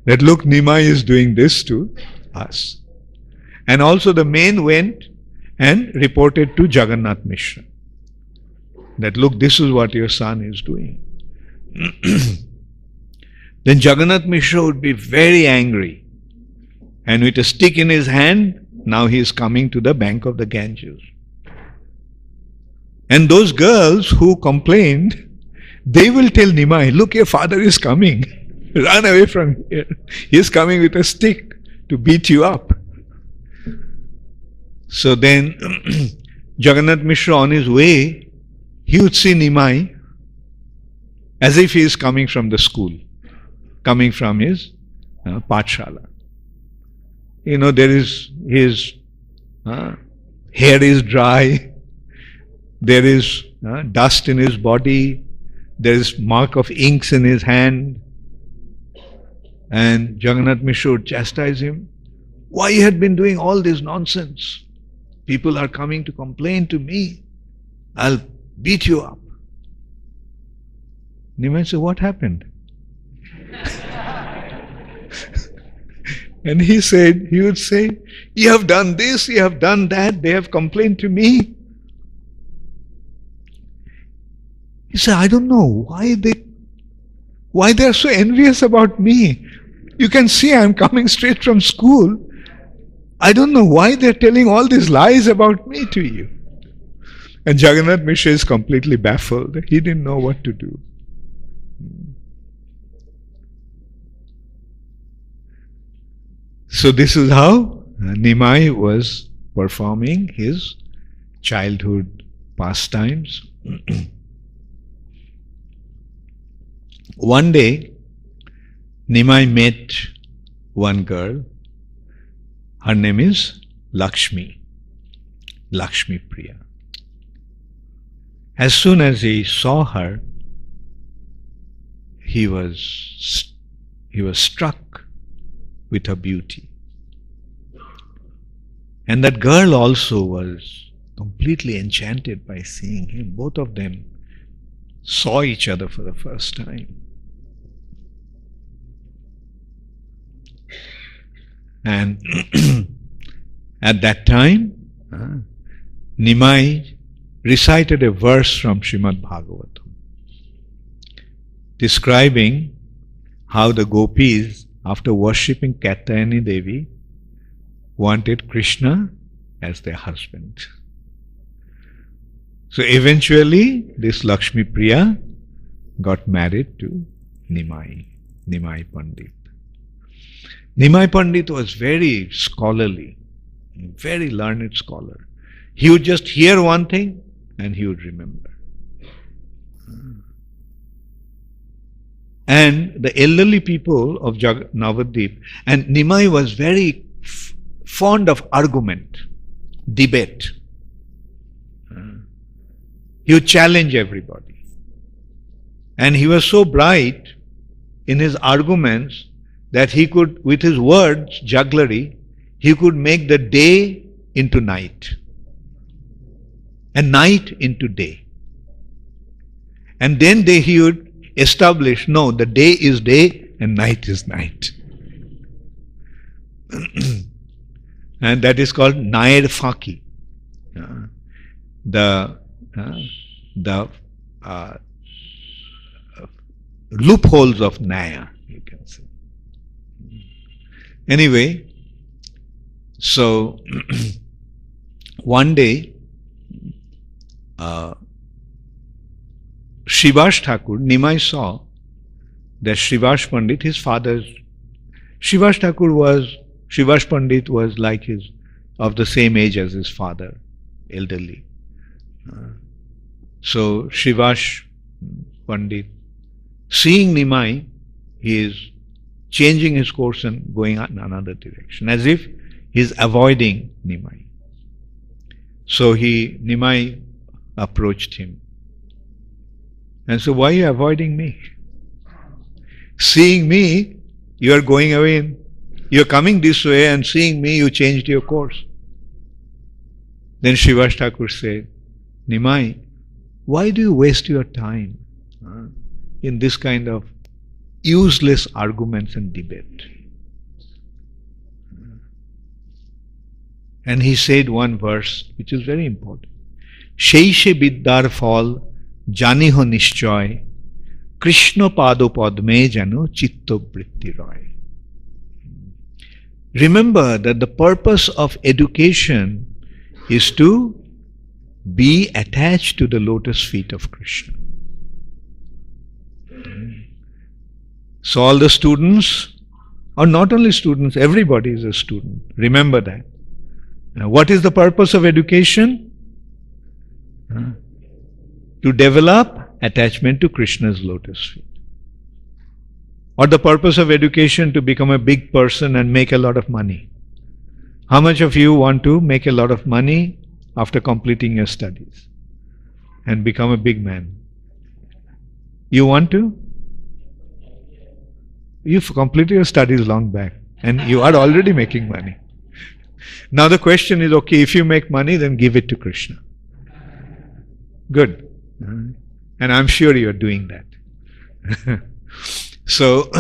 that look, Nimai is doing this to us. And also the men went and reported to Jagannath Mishra that look, this is what your son is doing. Then Jagannath Mishra would be very angry, and with a stick in his hand, now he is coming to the bank of the Ganges. And those girls who complained, they will tell Nimai, look, your father is coming. Run away from here. He is coming with a stick to beat you up. So then Jagannath Mishra on his way, he would see Nimai as if he is coming from the school, coming from his Pathshala. There is his hair is dry, there is dust in his body, there is mark of inks in his hand. And Jagannath Mishra would chastise him. Why you had been doing all this nonsense? People are coming to complain to me. I'll beat you up. Nimai said, what happened? And he would say, you have done this, you have done that, they have complained to me. He said, I don't know why they are so envious about me. You can see I'm coming straight from school. I don't know why they're telling all these lies about me to you. And Jagannath Mishra is completely baffled. He didn't know what to do. So this is how Nimai was performing his childhood pastimes. One day, Nimai met one girl. Her name is Lakshmi Priya. As soon as he saw her, he was struck with her beauty. And that girl also was completely enchanted by seeing him. Both of them saw each other for the first time. And at that time, Nimai recited a verse from Srimad Bhagavatam describing how the gopis, after worshipping Caitanya Devi, wanted Krishna as their husband. So eventually, this Lakshmi Priya got married to Nimai Pandit. Nimai Pandit was very scholarly, very learned scholar. He would just hear one thing and he would remember. And the elderly people of Navadvip, and Nimai was very fond of argument, debate. He would challenge everybody. And he was so bright in his arguments that he could, with his words, jugglery, he could make the day into night and night into day. And then he would establish, no, the day is day and night is night. And that is called Nair Faki. The loopholes of Naya, you can say. Anyway, so one day, Srivash Thakur, Nimai saw that Srivash Pandit, his father's, Srivash Pandit was like of the same age as his father, elderly. So Srivash Pandit, seeing Nimai, he is changing his course and going in another direction, as if he is avoiding Nimai. So Nimai approached him. And so, why are you avoiding me? Seeing me, you are going away. You are coming this way, and seeing me, you changed your course. Then Srivash Thakur said, Nimai, why do you waste your time in this kind of useless arguments and debate? And he said one verse which is very important. Sheishe biddar fal janiho nishchoy Krishna pado padme jano chitta vritti roy. Remember that the purpose of education is to be attached to the lotus feet of Krishna. So all the students, or not only students, everybody is a student. Remember that. Now, what is the purpose of education? To develop attachment to Krishna's lotus feet. Or the purpose of education to become a big person and make a lot of money. How much of you want to make a lot of money after completing your studies and become a big man? You want to? You've completed your studies long back and you are already making money. Now the question is, okay, if you make money, then give it to Krishna. Good. And I'm sure you are doing that. So,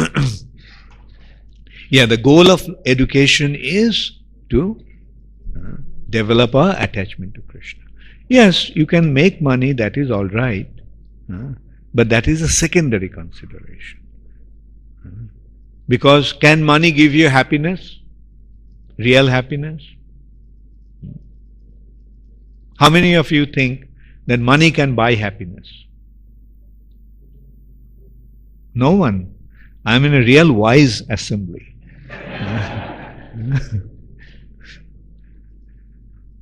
yeah, the goal of education is to develop our attachment to Krishna. Yes, you can make money, that is all right, but that is a secondary consideration. Because can money give you happiness? Real happiness? How many of you think that money can buy happiness? No one. I am in a real wise assembly.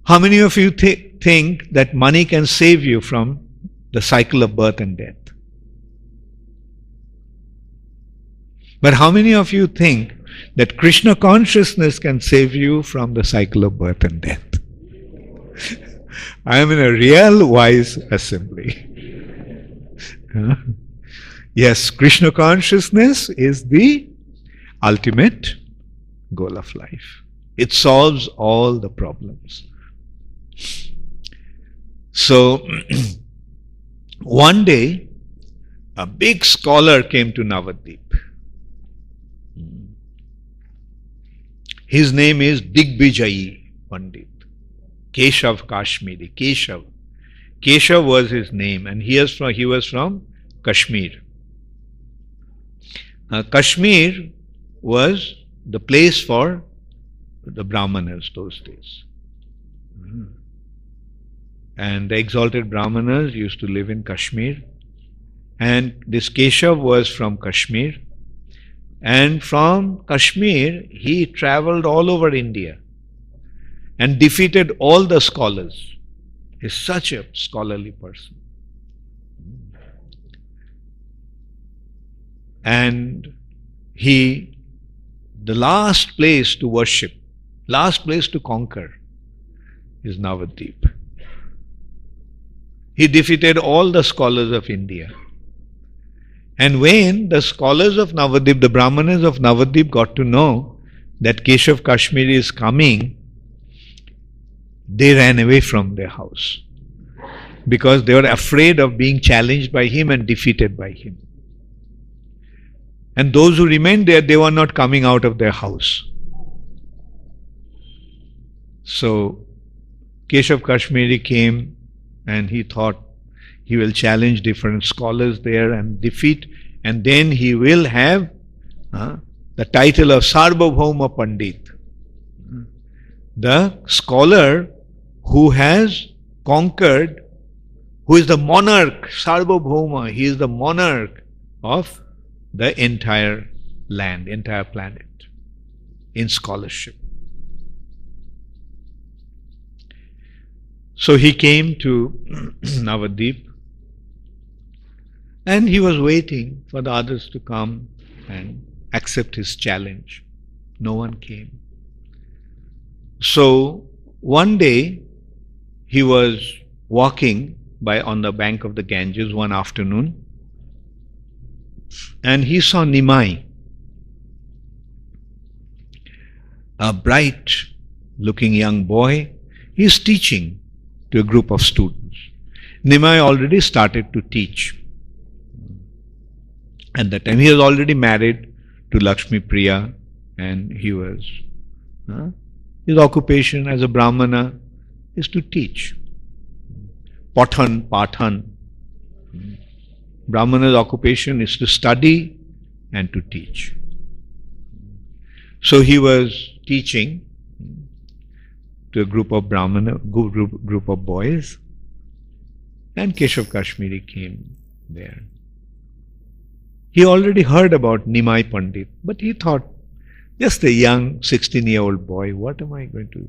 How many of you think that money can save you from the cycle of birth and death? But how many of you think that Krishna consciousness can save you from the cycle of birth and death? I am in a real wise assembly. Yes, Krishna consciousness is the ultimate goal of life. It solves all the problems. So, one day, a big scholar came to Navadvip. His name is Digvijayi Pandit, Keshav Kashmiri. Keshav was his name, and he was from Kashmir. Kashmir was the place for the Brahmanas those days. And the exalted Brahmanas used to live in Kashmir. And this Keshav was from Kashmir. And from Kashmir, he traveled all over India and defeated all the scholars. He's such a scholarly person. And the last place to worship, last place to conquer is Navadvip. He defeated all the scholars of India. And when the scholars of Navadvip, the Brahmanas of Navadvip got to know that Keshav Kashmiri is coming, they ran away from their house because they were afraid of being challenged by him and defeated by him. And those who remained there, they were not coming out of their house. So Keshav Kashmiri came and he thought he will challenge different scholars there and defeat, and then he will have the title of Sarvabhauma Pandit. The scholar who has conquered, who is the monarch, Sarvabhauma, he is the monarch of the entire land, entire planet in scholarship. So he came to Navadvip and he was waiting for the others to come and accept his challenge. No one came. So one day he was walking on the bank of the Ganges one afternoon, and he saw Nimai, a bright looking young boy. He is teaching to a group of students. Nimai already started to teach. At that time, he was already married to Lakshmi Priya, and he was, his occupation as a Brahmana is to teach. Pathan. Brahmana's occupation is to study and to teach. So he was teaching to a group of group of boys, and Keshav Kashmiri came there. He already heard about Nimai Pandit, but he thought, just a young 16-year-old boy, what am I going to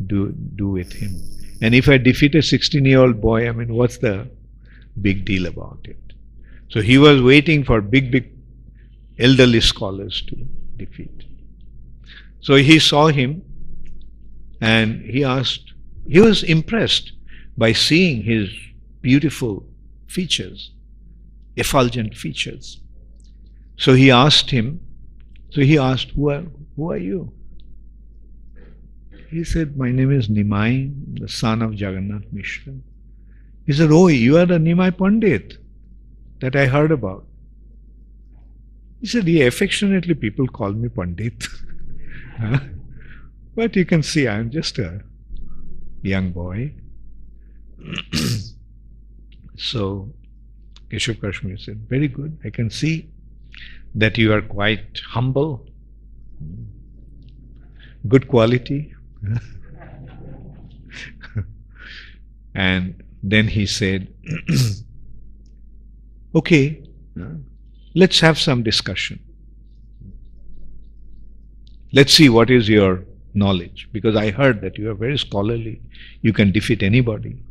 do with him? And if I defeat a 16-year-old boy, what's the big deal about it? So he was waiting for big elderly scholars to defeat. So he saw him and he was impressed by seeing his beautiful features, effulgent features. So he asked, who are you? He said, my name is Nimai, the son of Jagannath Mishra. He said, oh, you are the Nimai Pandit that I heard about. He said, yeah, affectionately people call me Pandit. But you can see I am just a young boy. So Keshav Kashmiri said, very good, I can see that you are quite humble, good quality. And then he said, okay, let's have some discussion. Let's see what is your knowledge, because I heard that you are very scholarly. You can defeat anybody.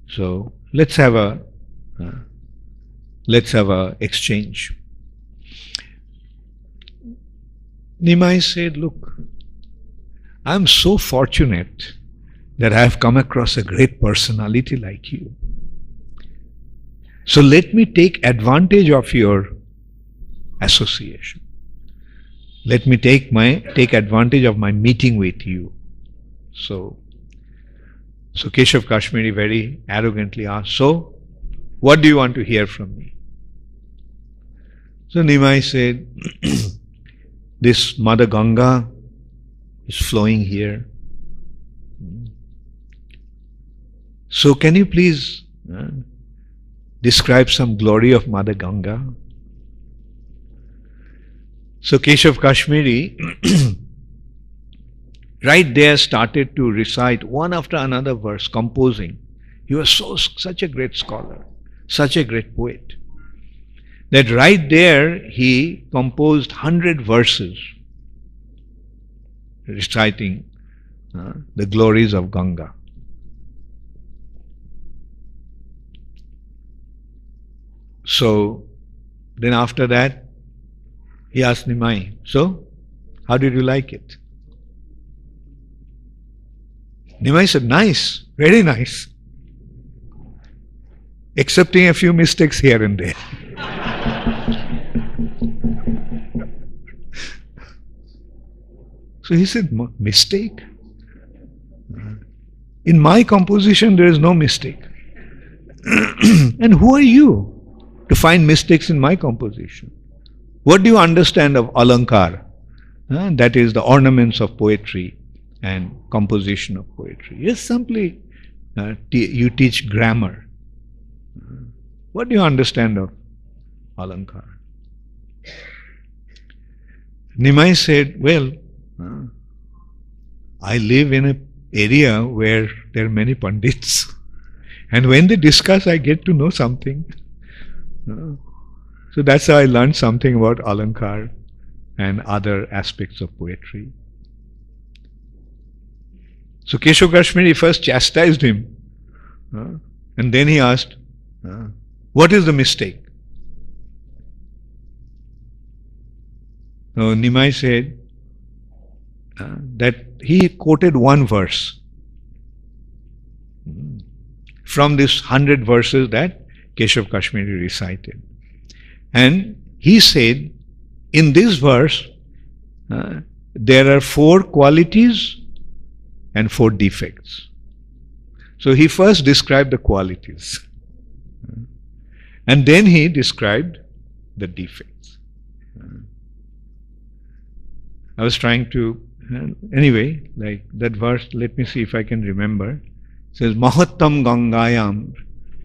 So let's have a exchange. Nimai said, look, I'm so fortunate that I have come across a great personality like you. So let me take advantage of your association. Let me take advantage of my meeting with you. So Keshav Kashmiri very arrogantly asked, so what do you want to hear from me? So Nimai said, this Mother Ganga is flowing here. So can you please describe some glory of Mother Ganga? So Keshav Kashmiri right there started to recite one after another verse, composing. He was such a great scholar, such a great poet, that right there he composed 100 verses reciting the glories of Ganga. So then after that he asked Nimai, so how did you like it? Nimai said, nice, very nice, excepting a few mistakes here and there. So he said, mistake? In my composition there is no mistake. And who are you to find mistakes in my composition? What do you understand of alankar? That is the ornaments of poetry and composition of poetry. Yes, simply you teach grammar. What do you understand of alankar? Nimai said, well, I live in an area where there are many pandits, and when they discuss I get to know something. So that's how I learned something about alankar and other aspects of poetry. So Keshav Kashmiri first chastised him, and then he asked, what is the mistake? So Nimai said that he quoted one verse from this 100 verses that Keshav Kashmiri recited. And he said, in this verse, there are 4 qualities and 4 defects. So he first described the qualities, and then he described the defects. I was trying to, anyway, like that verse, let me see if I can remember. It says, Mahattam Gangayam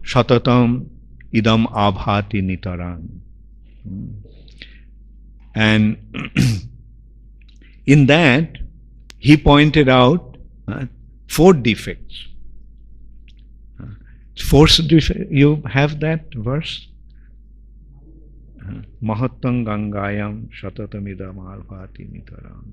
Shatatam Idam Abhati Nitaram. And in that, he pointed out 4 defects. You have that verse? Mahattam Gangayam Shatatamidam Abhati Nitaram.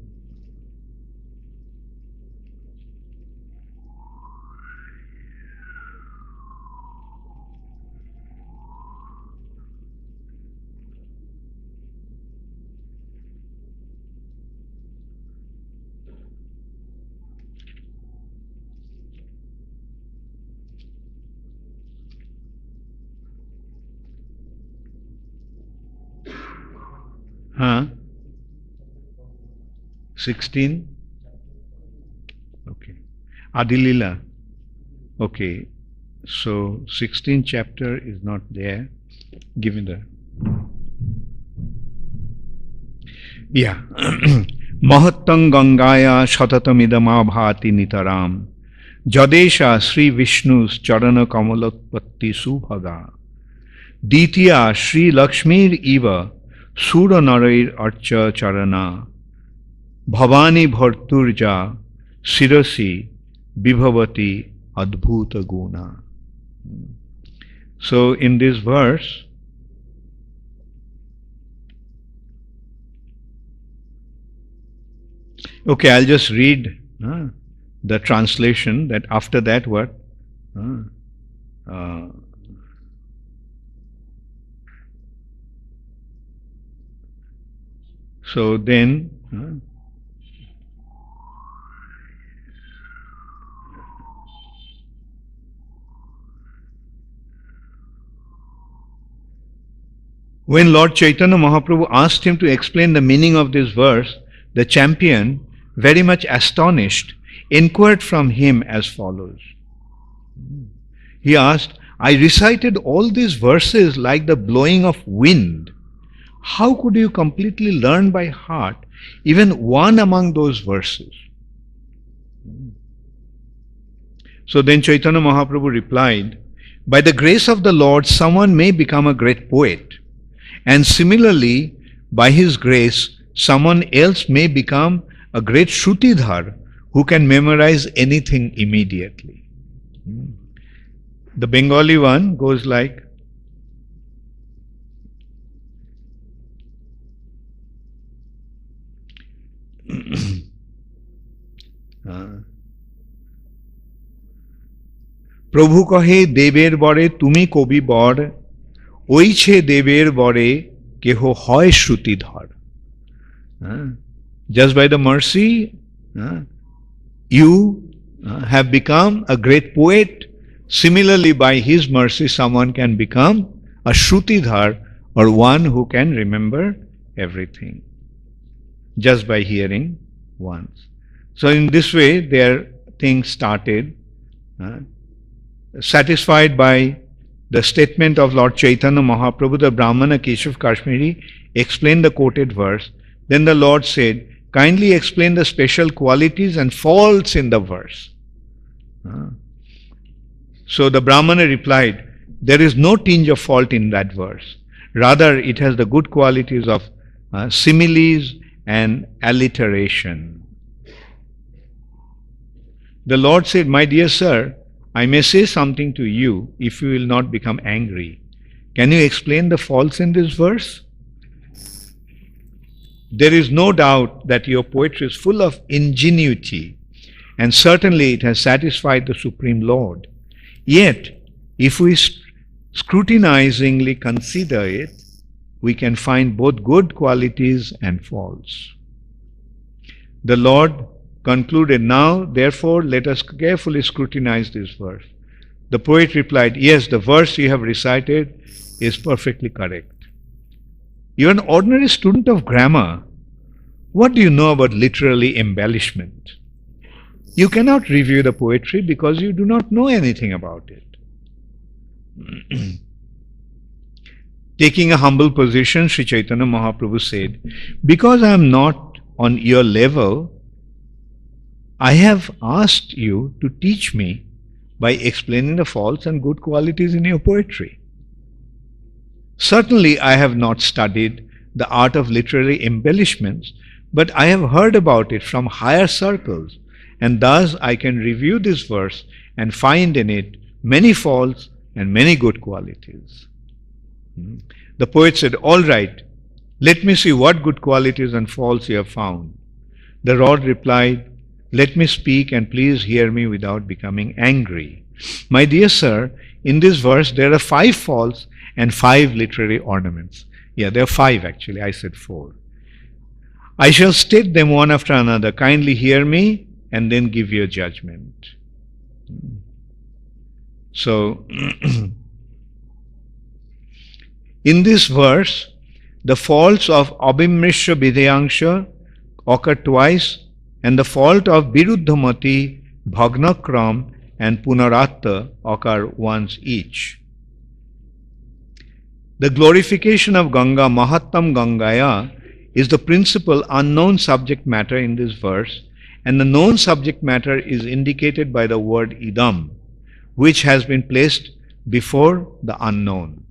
Huh? 16? Okay. Adilila. Okay. So 16th chapter is not there. Give me the. Yeah. Mahattam Gangaya Shatatamidama Bhati Nitaram Jadesha Sri Vishnu's Charana Kamalotpatti Subhaga Ditya Sri Lakshmir Eva Sura Narair Archa Charana Bhavani Bharturja Sirasi Vibhavati Adbhuta Guna. So in this verse, Okay, I'll just read the translation, that after that what? So then, when Lord Chaitanya Mahaprabhu asked him to explain the meaning of this verse, the champion, very much astonished, inquired from him as follows. He asked, I recited all these verses like the blowing of wind. How could you completely learn by heart even one among those verses? So then Chaitanya Mahaprabhu replied, by the grace of the Lord, someone may become a great poet. And similarly, by his grace, someone else may become a great Shrutidhar who can memorize anything immediately. The Bengali one goes like, প্রভু কহে দেবের বরে তুমি কবি বর ওইছে দেবের বরে কেহ হয় শ্রুতিধর. Just by the mercy, you have become a great poet. Similarly, by his mercy, someone can become a Shrutidhar, or one who can remember everything, just by hearing once. So in this way, their thing started. Satisfied by the statement of Lord Chaitanya Mahaprabhu, the Brahmana Keshav Kashmiri explained the quoted verse. Then the Lord said, kindly explain the special qualities and faults in the verse. So the Brahmana replied, there is no tinge of fault in that verse. Rather, it has the good qualities of similes and alliteration. The Lord said, my dear sir, I may say something to you if you will not become angry. Can you explain the faults in this verse? There is no doubt that your poetry is full of ingenuity, and certainly it has satisfied the Supreme Lord. Yet, if we scrutinizingly consider it, we can find both good qualities and faults. The Lord concluded, now, therefore, let us carefully scrutinize this verse. The poet replied, yes, the verse you have recited is perfectly correct. You are an ordinary student of grammar. What do you know about literary embellishment? You cannot review the poetry because you do not know anything about it. Taking a humble position, Sri Chaitanya Mahaprabhu said, because I am not on your level, I have asked you to teach me by explaining the faults and good qualities in your poetry. Certainly, I have not studied the art of literary embellishments, but I have heard about it from higher circles, and thus I can review this verse and find in it many faults and many good qualities. The poet said, all right, let me see what good qualities and faults you have found. The Lord replied, let me speak and please hear me without becoming angry. My dear sir, in this verse there are 5 faults and 5 literary ornaments. Yeah, there are 5 actually, I said 4. I shall state them one after another. Kindly hear me and then give your judgment. So, in this verse, the faults of Abhimrishya Videyangsha occur twice, and the fault of Viruddhamati, Bhagnakram and Punaratta occur once each. The glorification of Ganga, Mahattam Gangaya, is the principal unknown subject matter in this verse, and the known subject matter is indicated by the word idam, which has been placed before the unknown.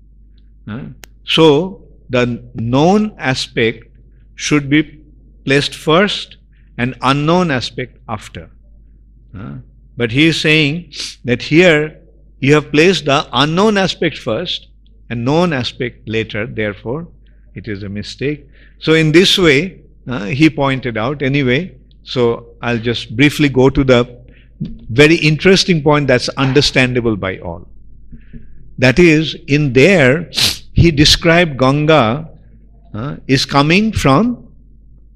So, the known aspect should be placed first and unknown aspect after. But he is saying that here you have placed the unknown aspect first and known aspect later, therefore it is a mistake. So in this way, he pointed out, anyway, So I'll just briefly go to the very interesting point that's understandable by all. That is, in there, he described Ganga is coming from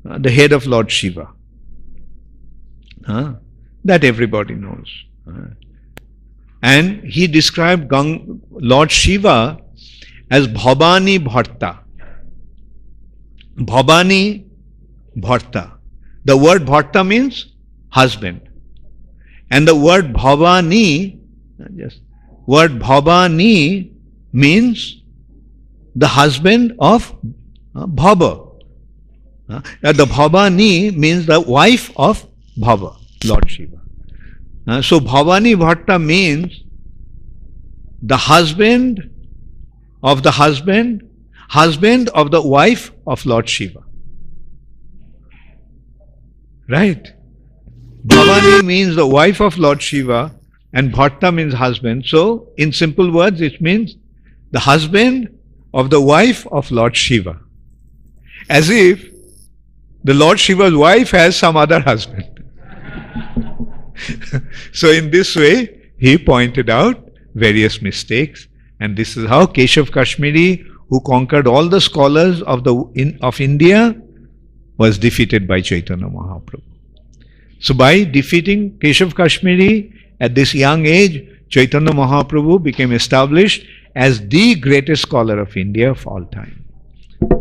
the head of Lord Shiva. That everybody knows. And he described Lord Shiva as Bhavani Bharta. Bhavani Bharta. The word Bharta means husband. And the word Bhavani means the husband of Bhava. The Bhavani means the wife of Bhava, Lord Shiva. So Bhavani Bharta means the husband of the husband of the wife of Lord Shiva. Right? Bhavani means the wife of Lord Shiva and Bharta means husband. So, in simple words, it means the husband of the wife of Lord Shiva. As if the Lord Shiva's wife has some other husband. So, in this way, he pointed out various mistakes, and this is how Keshav Kashmiri, who conquered all the scholars of India, was defeated by Chaitanya Mahaprabhu. So by defeating Keshav Kashmiri at this young age, Chaitanya Mahaprabhu became established as the greatest scholar of India of all time.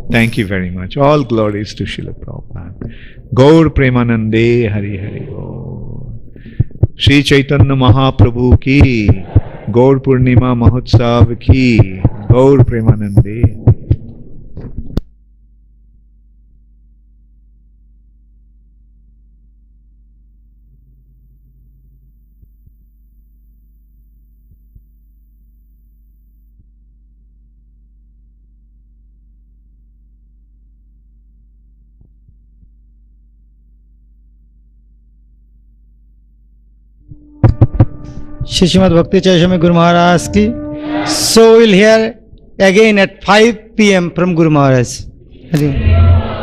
Thank you very much. All glories to Srila Prabhupada. Gaur Premanande Hari Hari Gaur. Sri Chaitanya Mahaprabhu ki, Gaur Purnima Mahotsav ki, Gaur Premanande. Shri Srimad Bhakti Chaitanya Guru Maharaj ki. So we'll hear again at 5 p.m. from Guru Maharaj. Hari.